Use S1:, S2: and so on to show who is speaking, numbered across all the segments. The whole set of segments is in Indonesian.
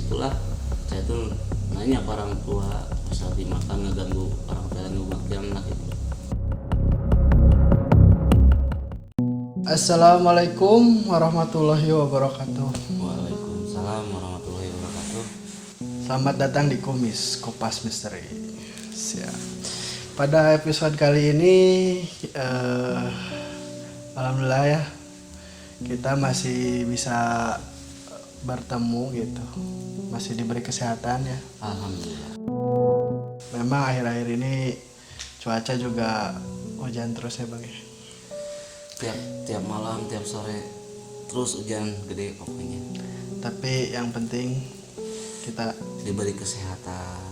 S1: disitulah saya tuh nanya ke orang tua pas lagi makan ngeganggu orang tua yang ngeganggu anak itu.
S2: Assalamualaikum warahmatullahi wabarakatuh.
S1: Waalaikumsalam warahmatullahi wabarakatuh.
S2: Selamat datang di Kupas Misteri. Siap. Pada episode kali ini, alhamdulillah ya, kita masih bisa bertemu gitu, masih diberi kesehatan ya.
S1: Alhamdulillah.
S2: Memang akhir-akhir ini cuaca juga hujan terus ya bang ya.
S1: Tiap malam, tiap sore terus hujan gede pokoknya.
S2: Tapi yang penting kita
S1: diberi kesehatan.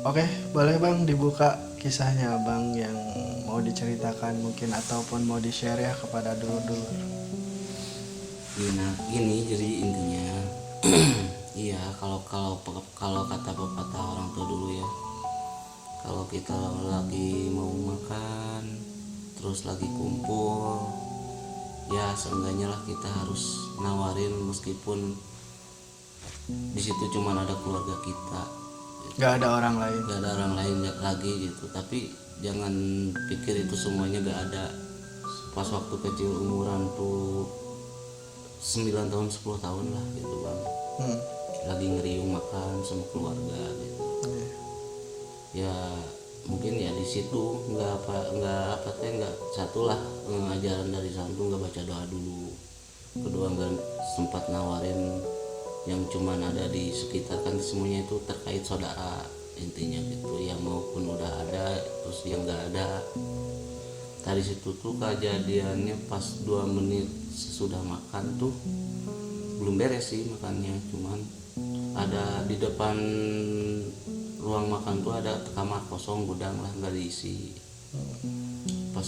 S2: Oke, boleh bang dibuka kisahnya bang yang mau diceritakan mungkin ataupun mau di-share ya kepada dulur-dulur.
S1: Gini jadi intinya iya kalau kata pepatah orang tua dulu ya, kalau kita lagi mau makan terus lagi kumpul ya seenggaknya lah kita harus nawarin meskipun di situ cuma ada keluarga kita,
S2: Gak ada orang lain.
S1: gak ada orang lain lagi gitu. Tapi jangan pikir itu semuanya gak ada. Pas waktu kecil umuran tuh 9 tahun 10 tahun lah gitu bang, lagi ngeriung makan sama keluarga gitu. Ya mungkin ya di situ nggak satu lah ajaran dari santu, nggak baca doa dulu, kedua nggak sempat nawarin yang cuman ada di sekitar, kan semuanya itu terkait saudara intinya gitu, yang maupun udah ada terus yang nggak ada. Tadi situ tuh kejadiannya pas 2 menit sesudah makan tuh belum beres sih makannya, cuman ada di depan ruang makan tuh ada kamar kosong, gudang lah nggak diisi. Pas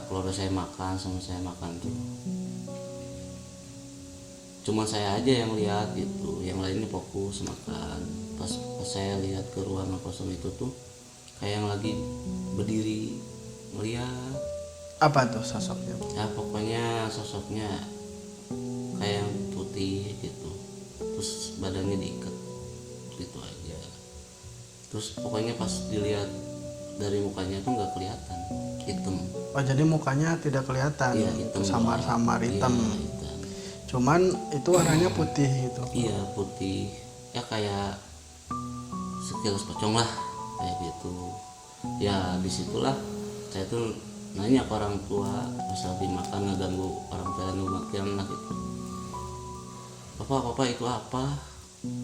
S1: keluarga saya makan sama saya makan tuh cuma saya aja yang lihat gitu, yang lainnya fokus makan. Pas saya lihat ke ruangan kosong itu tuh kayak yang lagi berdiri melihat.
S2: Apa tuh sosoknya?
S1: Ya pokoknya sosoknya kayak yang putih gitu, terus badannya diikat gitu aja. Terus pokoknya pas dilihat dari mukanya tuh nggak kelihatan, hitam.
S2: Oh jadi mukanya tidak kelihatan,
S1: Iya, hitam,
S2: samar-samar hitam.
S1: Iya, hitam.
S2: Cuman itu warnanya putih gitu.
S1: Iya putih, ya kayak sekilas pocong lah kayak gitu. Ya disitulah saya tuh nanya ke orang tua pas lagi makan ngeganggu orang tua yang ngeganggu anak itu. Papa itu apa?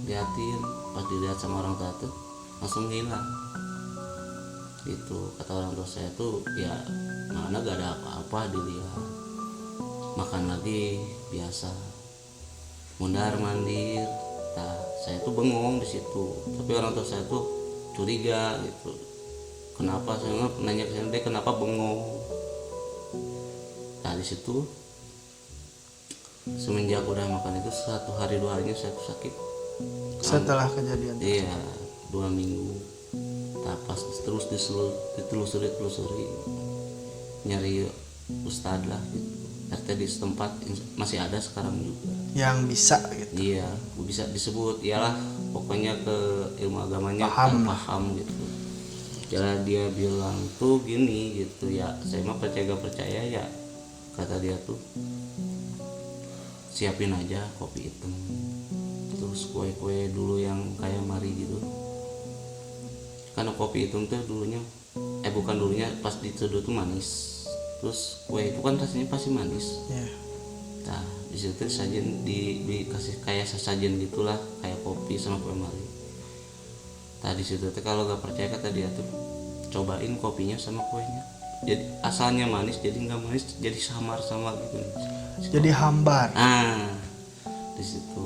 S1: Liatin, pas dilihat sama orang tua tuh langsung hilang. Itu kata orang tua saya tuh ya mana gak ada apa-apa, dilihat makan lagi biasa, mundar mandir. Nah saya tuh bengong di situ, tapi orang tua saya tuh curiga gitu. Kenapa saya nanya ke dia kenapa bengong? Nah di situ semenjak udah makan itu 1 hari 2 harinya saya tuh sakit.
S2: Setelah kejadian.
S1: Iya 2 minggu. Nah pas terus ditelusuri nyari ustad lah gitu. RT di setempat masih ada sekarang juga
S2: Yang bisa gitu.
S1: iya bisa disebut iyalah pokoknya ke ilmu agamanya paham gitu. Jadi dia bilang tuh gini gitu ya, saya mah percaya gak percaya ya, kata dia tuh siapin aja kopi hitam terus kue-kue dulu yang kayak mari gitu. Karena kopi hitam tuh dulunya pas diteduh tuh manis, terus kue itu kan rasanya pasti manis. Nah di situ sajian dikasih kayak sesajen gitulah, kayak kopi sama kue mari. Tadi situ tuh kalau gak percaya kata dia tuh cobain kopinya sama kuenya, jadi asalnya manis jadi nggak manis, jadi samar sama gitu,
S2: jadi hambar.
S1: Di situ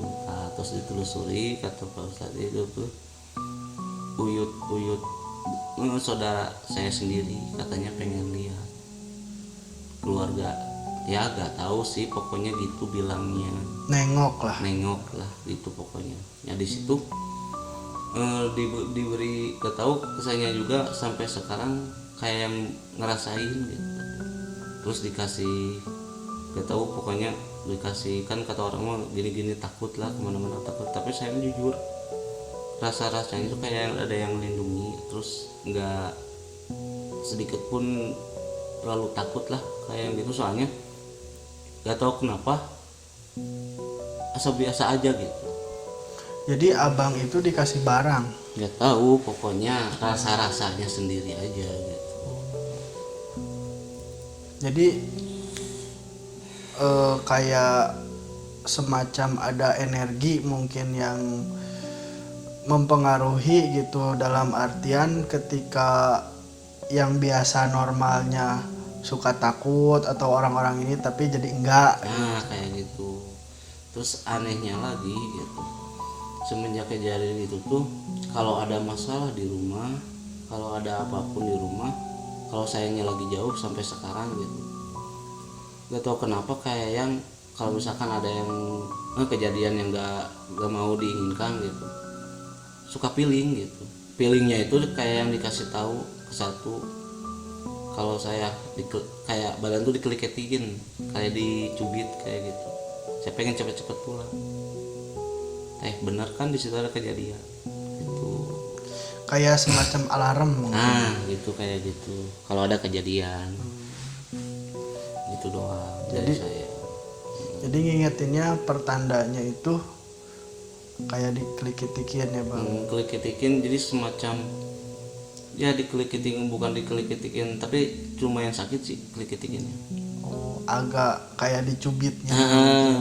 S1: terus ditelusuri kata Pak Ustadz itu tuh uyut saudara saya sendiri katanya pengen lihat keluarga. Ya gak tahu sih pokoknya gitu bilangnya, nengok lah gitu pokoknya. Ya di situ diberi ketahu kesannya juga sampai sekarang kayak yang ngerasain gitu. Terus dikasih gak tahu pokoknya dikasih, kan kata orang mah gini-gini takut lah kemana-mana takut, tapi saya jujur rasa-rasanya itu kayak ada yang melindungi, terus nggak sedikit pun terlalu takut lah kayak gitu. Soalnya gak tahu kenapa asa biasa aja gitu.
S2: Jadi abang itu dikasih barang.
S1: Gak tahu pokoknya rasa-rasanya sendiri aja gitu.
S2: Jadi kayak semacam ada energi mungkin yang mempengaruhi gitu, dalam artian ketika yang biasa normalnya suka takut atau orang-orang ini tapi jadi enggak.
S1: Nah kayak gitu. Terus anehnya lagi gitu, semenjak kejadian itu tuh kalau ada masalah di rumah, kalau ada apapun di rumah, kalau sayanya lagi jauh sampai sekarang gitu, gak tau kenapa kayak yang kalau misalkan ada yang kejadian yang gak mau diinginkan gitu, suka feeling gitu. Feelingnya itu kayak yang dikasih tahu ke satu, kalau saya kayak badan tuh dikeliketin, kayak dicubit kayak gitu. Saya pengen cepet-cepet pulang. Bener kan di situ ada kejadian itu.
S2: Kayak semacam alarm mungkin.
S1: Nah gitu kayak gitu. Kalau ada kejadian gitu doang dari saya.
S2: Jadi ngingetinnya pertandanya itu kayak dikelikitin ya bang.
S1: Kelikitin jadi semacam ya dikelikitin, bukan dikelikitin tapi cuma yang sakit sih kelikitinnya.
S2: Oh, agak kayak dicubitnya.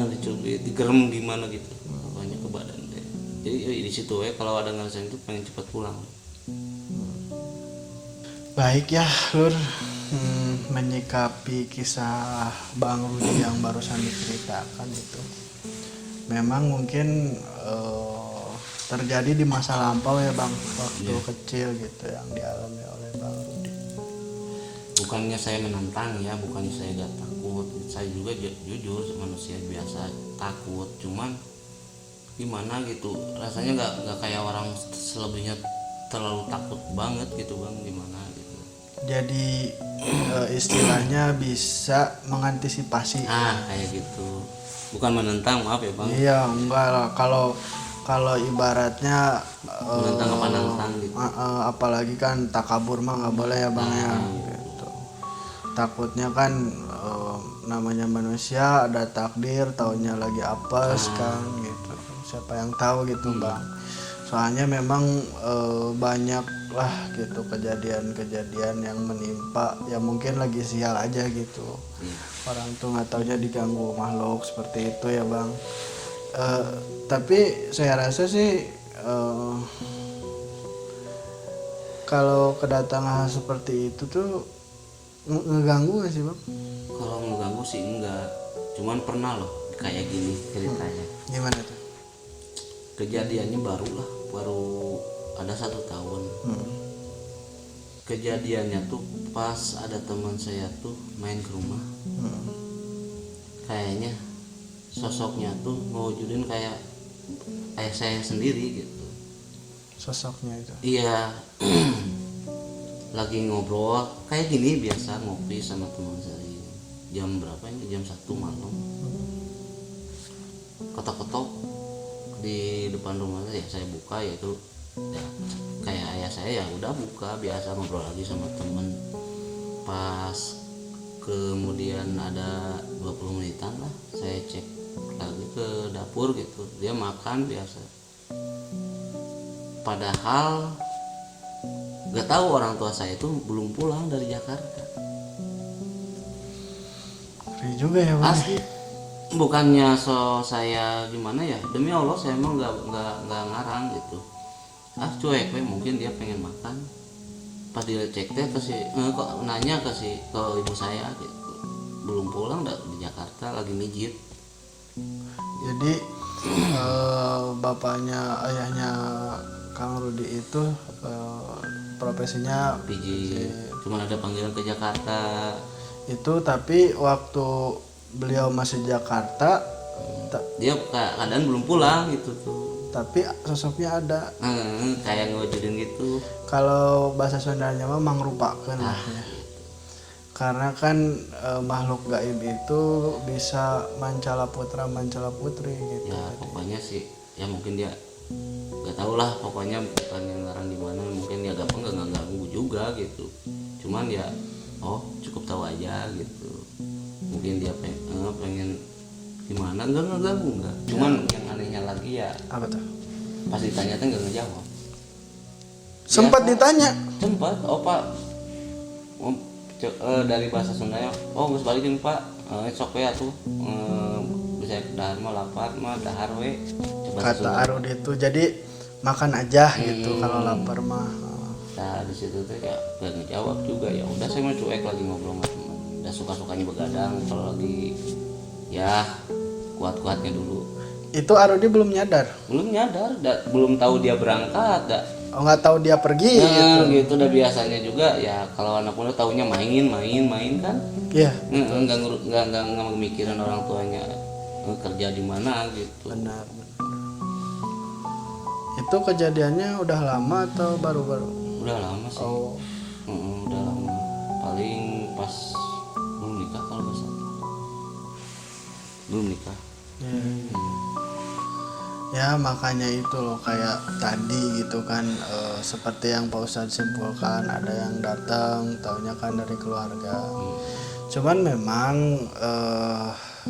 S1: Dicubit, digerem gimana gitu. Banyak ke badan deh. Jadi di situ kalau ada ngerasain itu pengen cepat pulang.
S2: Baik ya Lur, menyikapi kisah Bang Rudi yang barusan diceritakan itu memang mungkin terjadi di masa lampau ya Bang, waktu kecil gitu yang dialami oleh Bang Rudi.
S1: Bukannya saya menantang ya, bukannya saya gak takut, saya juga jujur manusia biasa takut, cuman gimana gitu rasanya nggak kayak orang selebihnya terlalu takut banget gitu Bang, gimana gitu.
S2: Jadi istilahnya bisa mengantisipasi.
S1: Kayak gitu, bukan menentang, maaf ya Bang.
S2: Iya enggak lah, kalau ibaratnya
S1: Menentang apa nantang gitu.
S2: apalagi kan takabur mah nggak boleh ya Bang ya gitu. Takutnya kan namanya manusia ada takdir, taunya lagi apes kan gitu, siapa yang tahu gitu Bang. Soalnya memang banyak lah gitu kejadian-kejadian yang menimpa ya, mungkin lagi sial aja gitu. Orang tuh nggak taunya diganggu makhluk seperti itu ya Bang. Tapi saya rasa sih kalau kedatangan seperti itu tuh ngeganggu gak sih Bang?
S1: Kalau ngeganggu sih enggak, cuman pernah loh kayak gini ceritanya.
S2: Gimana tuh?
S1: Kejadiannya baru ada 1 tahun. Kejadiannya tuh pas ada teman saya tuh main ke rumah. Kayaknya sosoknya tuh ngewujudin kayak ayah saya sendiri gitu.
S2: Sosoknya itu?
S1: Iya. Lagi ngobrol kayak gini biasa, ngopi sama teman saya. Jam berapa ini? Jam 1 malam. Ketok-ketok di depan rumah saya, saya buka, ya itu ya, kayak ayah saya, ya udah buka biasa ngobrol lagi sama temen. Pas kemudian ada 20 menitan lah, saya cek lagi ke dapur gitu, dia makan biasa. Padahal gak tahu orang tua saya itu belum pulang dari Jakarta.
S2: Ngeri juga ya Bang.
S1: Asli, bukannya saya gimana ya, demi Allah saya emang nggak ngarang gitu. Cuek we, mungkin dia pengen makan. Pas dia cek teh kok nanya ke ibu saya gitu, belum pulang di Jakarta, lagi mijit.
S2: Jadi ayahnya Kang Rudi itu profesinya
S1: Pijit, cuman ada panggilan ke Jakarta.
S2: Itu tapi waktu beliau masih Jakarta
S1: Dia keadaan belum pulang gitu tuh.
S2: tapi sosoknya ada.
S1: Kayak ngewujudin gitu.
S2: Kalau bahasa Sundanya mah mangrupakeun ya. Karena kan makhluk gaib itu bisa mancala putra mancala putri gitu.
S1: Ya pokoknya sih ya mungkin dia nggak tahu lah, pokoknya bukan yang ngarang di mana, mungkin dia gampang nggak ganggu juga gitu, cuman ya oh cukup tahu aja gitu, mungkin dia pengen gimana, enggak ngeganggu enggak, cuman yang anehnya lagi ya
S2: Apa tuh?
S1: pas ditanya tuh nggak ngejawab.
S2: Sempat ditanya.
S1: Sempat, oh pak, dari bahasa Sundanya, oh nggak balikin pak, sok ya tuh, bisa dahar mah lapar mah dahar we.
S2: Kata Arud itu jadi makan aja gitu kalau lapar mah.
S1: Nah di situ tuh ya gak ngejawab juga, ya udah saya mah cuek lagi ngobrol sama teman, udah suka-sukanya begadang kalau lagi ya kuat-kuatnya dulu.
S2: Itu Arudi belum nyadar.
S1: Belum nyadar, belum tahu dia berangkat,
S2: Oh nggak tahu dia pergi
S1: gitu. Udah biasanya juga ya kalau anak muda taunya main kan.
S2: Iya.
S1: Nggak mikirin orang tuanya kerja di mana gitu.
S2: Benar. Itu kejadiannya udah lama atau baru-baru?
S1: Udah lama sih.
S2: Oh.
S1: Udah lama. Paling pas belum nikah kalau nggak salah. Belum nikah.
S2: Ya makanya itu loh kayak tadi gitu kan, seperti yang Pak Ustadz simpulkan, ada yang datang taunya kan dari keluarga. Cuman memang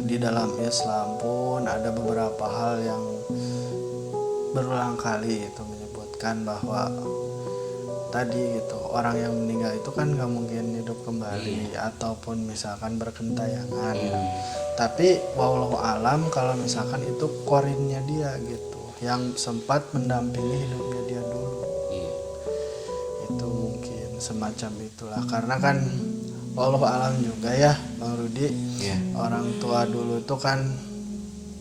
S2: di dalam Islam pun ada beberapa hal yang berulang kali itu menyebutkan bahwa tadi gitu orang yang meninggal itu kan gak mungkin hidup kembali ataupun misalkan berkentayangan. Tapi wallahu alam kalau misalkan itu korinnya dia gitu yang sempat mendampingi hidupnya dia dulu. Itu mungkin semacam itulah, karena kan wallahu alam juga ya Bang Rudi, orang tua dulu itu kan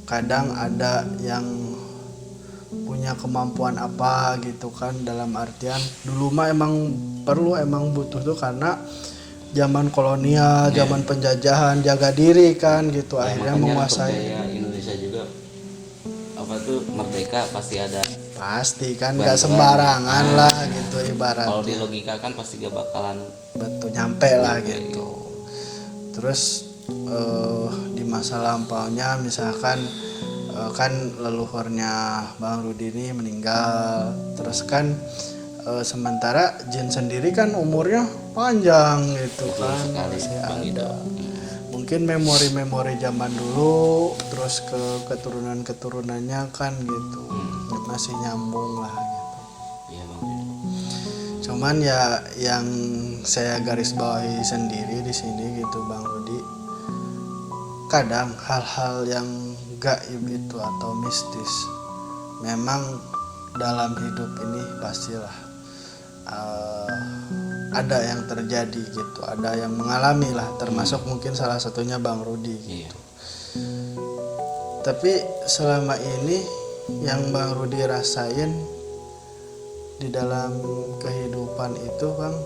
S2: kadang ada yang punya kemampuan apa gitu kan, dalam artian dulu mah emang butuh tuh karena zaman kolonial, zaman penjajahan, jaga diri kan gitu, akhirnya menguasai.
S1: Indonesia juga apa tuh merdeka pasti
S2: kan nggak sembarangan lah gitu ibarat.
S1: Kalau di logika kan pasti gak bakalan
S2: betul nyampe lah gitu. Terus di masa lampaunya misalkan kan leluhurnya Bang Rudi ini meninggal, terus kan sementara Jin sendiri kan umurnya panjang gitu kan, masih ada. Mungkin memori-memori zaman dulu terus ke keturunan-keturunannya kan gitu, masih nyambung lah gitu.
S1: Iya Bang.
S2: Cuman ya yang saya garis bawahi sendiri di sini gitu Bang Rudi, kadang hal-hal yang gaib itu atau mistis memang dalam hidup ini pastilah ada yang terjadi gitu, ada yang mengalami lah, termasuk mungkin salah satunya Bang Rudi gitu. Tapi selama ini yang Bang Rudi rasain di dalam kehidupan itu Bang,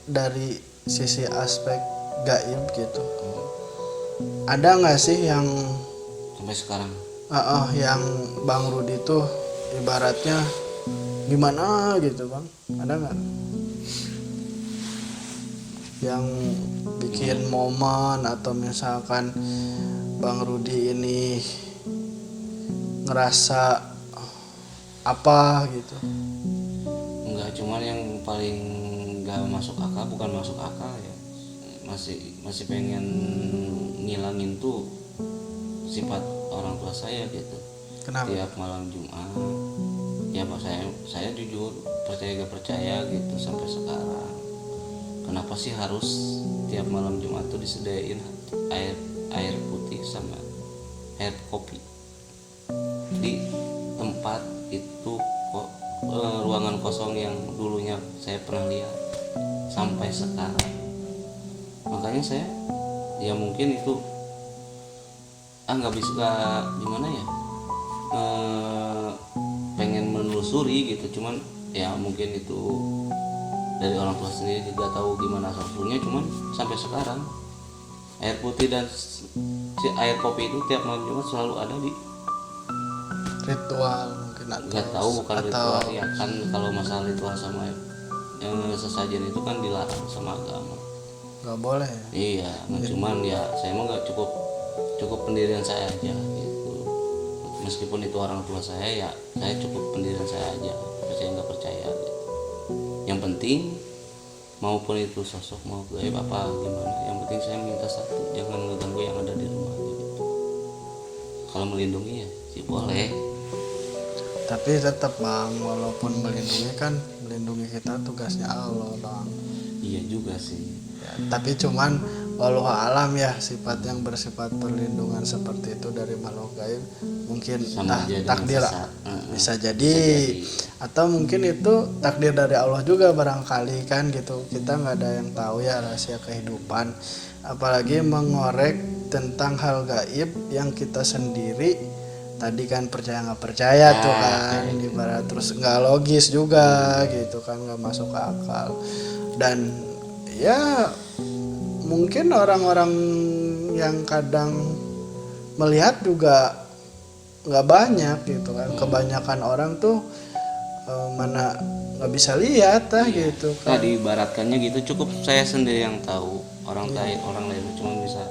S2: dari sisi aspek gaib gitu, ada nggak sih yang
S1: sampai sekarang
S2: yang Bang Rudi tuh ibaratnya gimana gitu Bang, ada nggak yang bikin momen atau misalkan Bang Rudi ini ngerasa apa gitu?
S1: Enggak, cuman yang paling nggak masuk akal, bukan masuk akal ya, masih pengen ngilangin tuh sifat orang tua saya gitu.
S2: Kenapa?
S1: Tiap malam Jumat ya Pak, saya jujur percaya gak percaya gitu sampai sekarang, kenapa sih harus tiap malam Jumat tuh disediain air putih sama air kopi di tempat itu ruangan kosong yang dulunya saya pernah lihat sampai sekarang. Makanya saya ya mungkin itu nggak bisa gimana ya, pengen menelusuri gitu, cuman ya mungkin itu dari orang tua sendiri juga tahu gimana asal usulnya, cuman sampai sekarang air putih dan si air kopi itu tiap malam Jumat selalu ada di
S2: ritual mungkin atau
S1: nggak tahu, bukan ritual ya kan, kalau masalah ritual sama sesajen itu kan dilarang sama agama.
S2: nggak boleh ya?
S1: Iya, nah cuman ya saya mah nggak cukup pendirian saya aja gitu. Meskipun itu orang tua saya, ya saya cukup pendirian saya aja, percaya nggak percaya gitu. Yang penting maupun itu sosok mau gaib apa gimana, yang penting saya minta satu, jangan ngeganggu yang ada di rumah aja gitu. Kalau melindungi ya sih boleh.
S2: Tapi tetap bang, walaupun melindungi kan melindungi kita tugasnya Allah bang.
S1: Iya juga sih.
S2: Ya, tapi cuman walau alam ya, sifat yang bersifat perlindungan seperti itu dari makhluk gaib mungkin
S1: Sama aja dengan
S2: takdir
S1: sesat.
S2: bisa jadi, atau mungkin itu takdir dari Allah juga barangkali kan gitu. Kita nggak ada yang tahu ya rahasia kehidupan, apalagi mengorek tentang hal gaib yang kita sendiri tadi kan percaya nggak percaya tuh kan, ibarat terus nggak logis juga gitu kan, nggak masuk ke akal. Dan ya mungkin orang-orang yang kadang melihat juga nggak banyak gitu kan. Kebanyakan orang tuh mana nggak bisa lihat gitu
S1: Nah
S2: kan.
S1: diibaratkannya gitu, cukup saya sendiri yang tahu, orang lain cuma bisa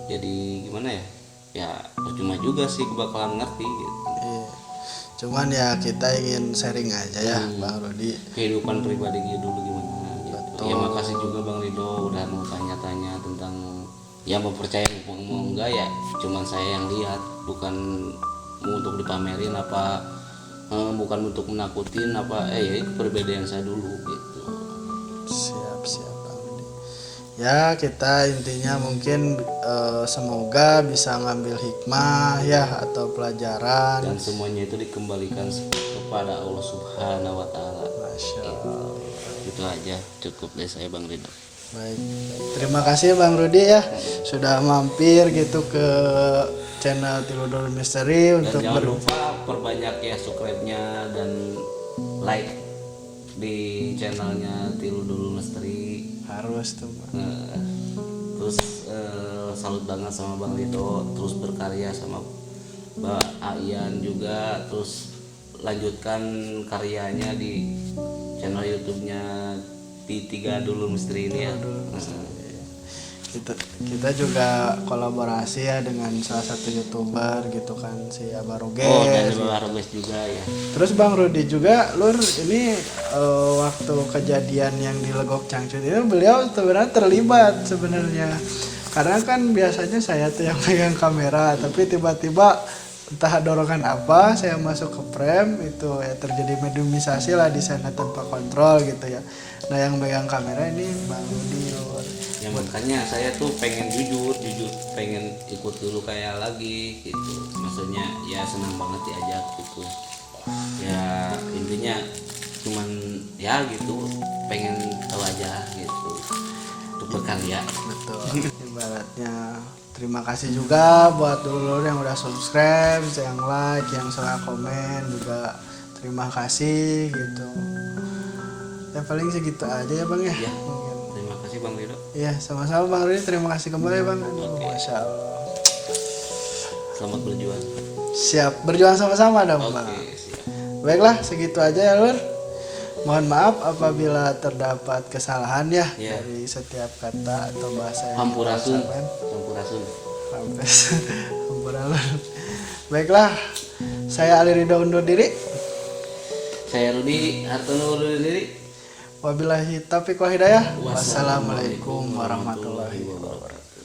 S1: jadi gimana ya, ya percuma juga sih bakalan ngerti gitu.
S2: Iya. Cuman ya kita ingin sharing aja ya Bang Rudi.
S1: Kehidupan pribadi dulu gimana gitu.
S2: Betul.
S1: Ya makasih juga Bang Rido udah mau tanya-tanya tentang ya mau percaya mau enggak ya, cuman saya yang lihat, bukan untuk dipamerin apa, bukan untuk menakutin apa, ya itu perbedaan saya dulu gitu.
S2: Siap Bang Rudi. Ya kita intinya mungkin semoga bisa ngambil hikmah ya atau pelajaran.
S1: Dan semuanya itu dikembalikan kepada Allah Subhanahu wa taala.
S2: Masya Allah.
S1: Itu aja cukup dari saya Bang Rido.
S2: Baik. Terima kasih Bang Rudi ya sudah mampir gitu ke channel Tiludul Misteri
S1: Dan
S2: untuk
S1: jangan lupa perbanyak ya subscribe-nya dan like di channelnya Tiludul Misteri.
S2: harus tuh Bang.
S1: Terus salut banget sama Bang Rido, terus berkarya sama Mbak Ayan juga, terus lanjutkan karyanya di channel YouTube-nya T3 Dulu Misteri ini ya.
S2: Kita juga kolaborasi ya dengan salah satu YouTuber gitu kan, si Abaroges.
S1: Oh, dan Abaroges juga ya.
S2: Terus Bang Rudi juga, Lur, ini waktu kejadian yang di Legok Cangcut itu beliau sebenarnya terlibat sebenarnya. Karena kan biasanya saya tuh yang pegang kamera, tapi tiba-tiba entah dorongan apa saya masuk ke frame itu ya terjadi mediumisasi lah di sana tanpa kontrol gitu ya. Nah yang pegang kamera ini Bang Rudi, Lur.
S1: Ya makanya saya tuh pengen jujur pengen ikut dulu kayak lagi gitu, maksudnya ya senang banget diajak gitu ya, intinya cuman ya gitu pengen tahu aja gitu untuk berkarya.
S2: Betul. Ibaratnya terima kasih juga buat dulur yang udah subscribe, yang like, yang suka komen juga terima kasih gitu. Ya paling segitu aja ya Bang ya.
S1: Ya, terima kasih Bang Rido.
S2: Iya, sama-sama Bang Rudi, terima kasih kembali Bang. Aduh,
S1: Oke.
S2: Masya Allah.
S1: Selamat berjuang.
S2: Siap, berjuang sama-sama dong
S1: Oke,
S2: Bang.
S1: siap.
S2: Baiklah, segitu aja ya Lur. Mohon maaf apabila terdapat kesalahan ya
S1: Ya.
S2: dari setiap kata atau bahasa yang
S1: Hampurasun.
S2: kita ucapkan.
S1: Hampurasun.
S2: Hampurasun. Baiklah, saya Ali Ridho undur diri.
S1: Saya Rudi Hartono undur diri.
S2: Wabillahi taufiq wal hidayah.
S1: Wassalamualaikum
S2: Wassalamualaikum warahmatullahi
S1: warahmatullahi
S2: wabarakatuh.